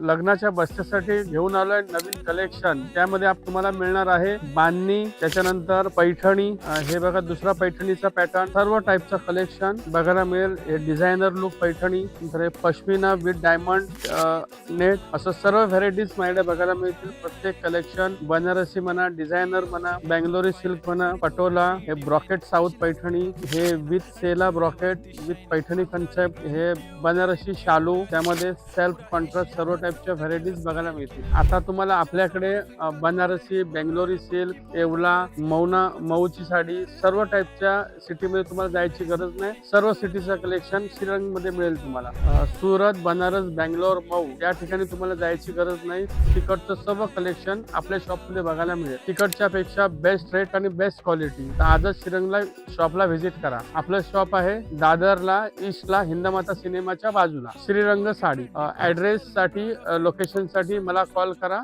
लग्नाच्या बस्त्यासाठी घेऊन आलोय नवीन कलेक्शन। त्यामध्ये तुम्हाला मिळणार आहे बांधणी, त्याच्यानंतर पैठणी। हे बघा दुसरा पैठणीचा पॅटर्न, सर्व टाइपचा कलेक्शन बघायला मिळेल। हे डिझायनर लुक पैठणी, नंतर हे पश्मिना विथ डायमंड नेट, असं सर्व व्हरायटीज माझ्याकडे बघायला मिळतील। प्रत्येक कलेक्शन बनारसी म्हणा, डिझायनर म्हणा, बेंगलोरी सिल्क म्हणा, पटोला, हे ब्रॉकेट साऊथ पैठणी, हे विथ सेला ब्रॉकेट विथ पैठणी कन्सेप्ट, हे बनारसी शालू, त्यामध्ये सेल्फ कॉन्ट्रास्ट सर्व टाइपच्या व्हरायटीज बघायला मिळतील। आता तुम्हाला आपल्याकडे बनारसी, बेंगलोरी सिल्क, येवला, मऊची साडी, सर्व टाइपच्या सिटीमध्ये तुम्हाला जायची गरज नाही। सर्व सिटीचं कलेक्शन श्रीरंग मध्ये मिळेल तुम्हाला। सुरत, बनारस, बेंगलोर, मऊ या ठिकाणी तुम्हाला जायची गरज नाही। तिकडचं सर्व कलेक्शन आपल्या शॉप मध्ये बघायला मिळेल। तिकडच्या पेक्षा बेस्ट रेट आणि बेस्ट क्वालिटी। तर आजच श्रीरंगला शॉपला व्हिजिट करा। आपलं शॉप आहे दादरला, ईस्टला, हिंदमाता सिनेमाच्या बाजूला, श्रीरंग साडी। ऍड्रेस साठी, लोकेशन साठी मला कॉल करा।